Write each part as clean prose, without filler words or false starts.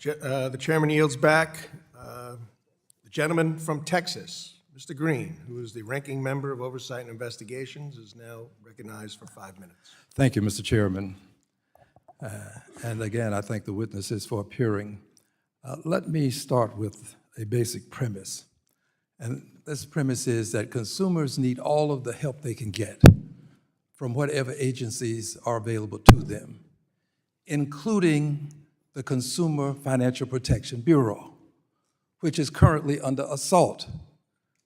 The chairman yields back. The gentleman from Texas, Mr. Green, who is the ranking member of Oversight and Investigations, is now recognized for 5 minutes. Thank you, Mr. Chairman. And again, I thank the witnesses for appearing. Let me start with a basic premise. And this premise is that consumers need all of the help they can get from whatever agencies are available to them, including the Consumer Financial Protection Bureau, which is currently under assault.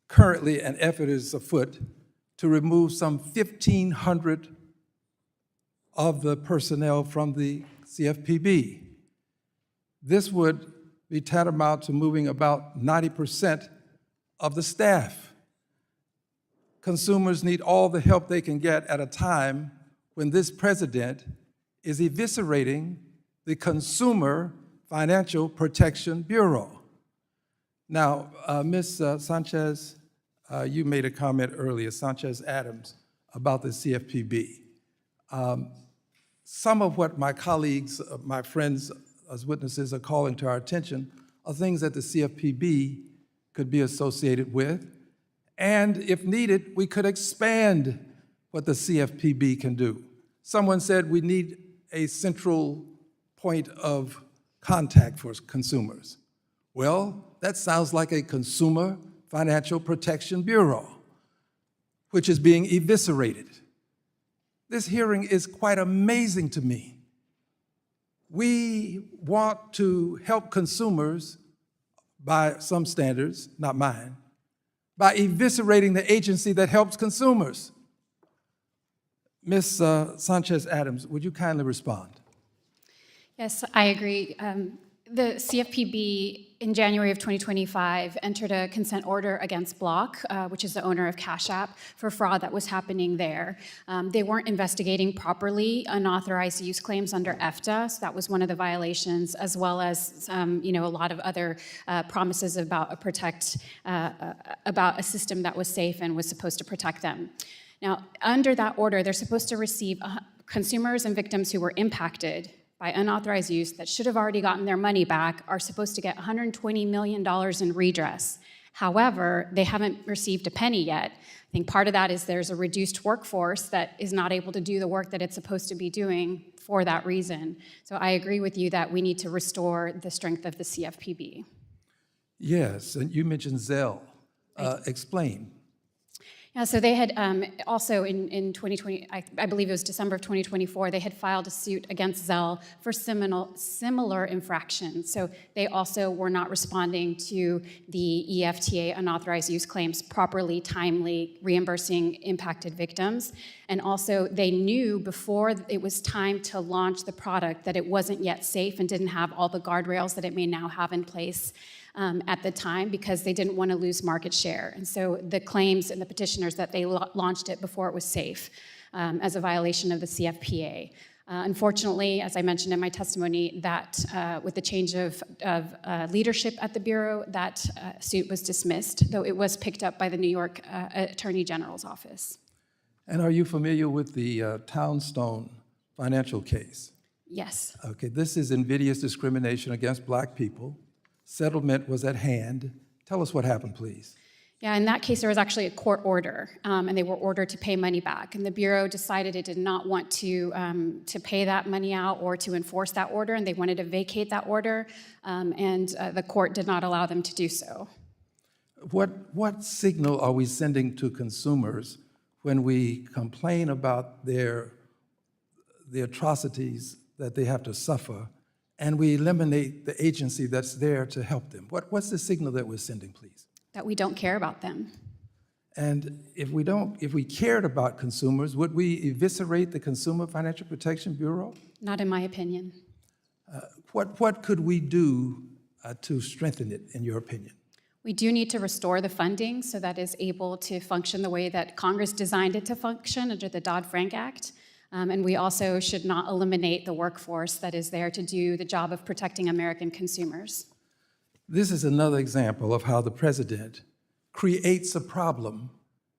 Currently, an effort is afoot to remove some 1,500 of the personnel from the CFPB. This would be tantamount to moving about 90% of the staff. Consumers need all the help they can get at a time when this president is eviscerating the Consumer Financial Protection Bureau. Now, Ms. Sanchez, you made a comment earlier, Sanchez-Adams, about the CFPB. Some of what my colleagues, my friends as witnesses are calling to our attention are things that the CFPB could be associated with, and if needed, we could expand what the CFPB can do. Someone said we need a central point of contact for consumers. Well, that sounds like a Consumer Financial Protection Bureau, which is being eviscerated. This hearing is quite amazing to me. We want to help consumers by some standards, not mine, by eviscerating the agency that helps consumers. Ms. Sanchez-Adams, would you kindly respond? Yes, I agree. The CFPB in January of 2025 entered a consent order against Block, which is the owner of Cash App, for fraud that was happening there. They weren't investigating properly unauthorized use claims under EFTA, so that was one of the violations, as well as a lot of other promises about a system that was safe and was supposed to protect them. Now, under that order, they're supposed to receive consumers and victims who were impacted by unauthorized use that should have already gotten their money back are supposed to get $120 million in redress. However, they haven't received a penny yet. I think part of that is there's a reduced workforce that is not able to do the work that it's supposed to be doing for that reason. So I agree with you that we need to restore the strength of the CFPB. Yes, and you mentioned Zelle. Explain. Yeah, so they had also in 2020, I believe it was December of 2024, they had filed a suit against Zelle for similar infractions. So they also were not responding to the EFTA unauthorized use claims properly, timely, reimbursing impacted victims. And also they knew before it was time to launch the product that it wasn't yet safe and didn't have all the guardrails that it may now have in place. At the time, because they didn't want to lose market share. And so the claims and the petitioners that they launched it before it was safe as a violation of the CFPA. Unfortunately, as I mentioned in my testimony, that with the change of leadership at the Bureau, that suit was dismissed, though it was picked up by the New York Attorney General's office. And are you familiar with the Townstone financial case? Yes. Okay, this is invidious discrimination against Black people. Settlement was at hand. Tell us what happened, please. Yeah, in that case, there was actually a court order, and they were ordered to pay money back. And the Bureau decided it did not want to pay that money out or to enforce that order, and they wanted to vacate that order, and the court did not allow them to do so. What signal are we sending to consumers when we complain about the atrocities that they have to suffer, and we eliminate the agency that's there to help them? What's the signal that we're sending, please? That we don't care about them. And if we cared about consumers, would we eviscerate the Consumer Financial Protection Bureau? Not in my opinion. What could we do to strengthen it, in your opinion? We do need to restore the funding so that it's able to function the way that Congress designed it to function under the Dodd-Frank Act. And we also should not eliminate the workforce that is there to do the job of protecting American consumers. This is another example of how the president creates a problem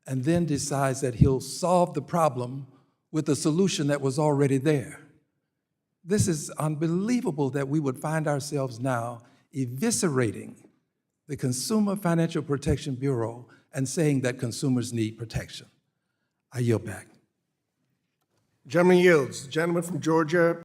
and then decides that he'll solve the problem with a solution that was already there. This is unbelievable that we would find ourselves now eviscerating the Consumer Financial Protection Bureau and saying that consumers need protection. I yield back. Gentleman yields. The gentleman from Georgia.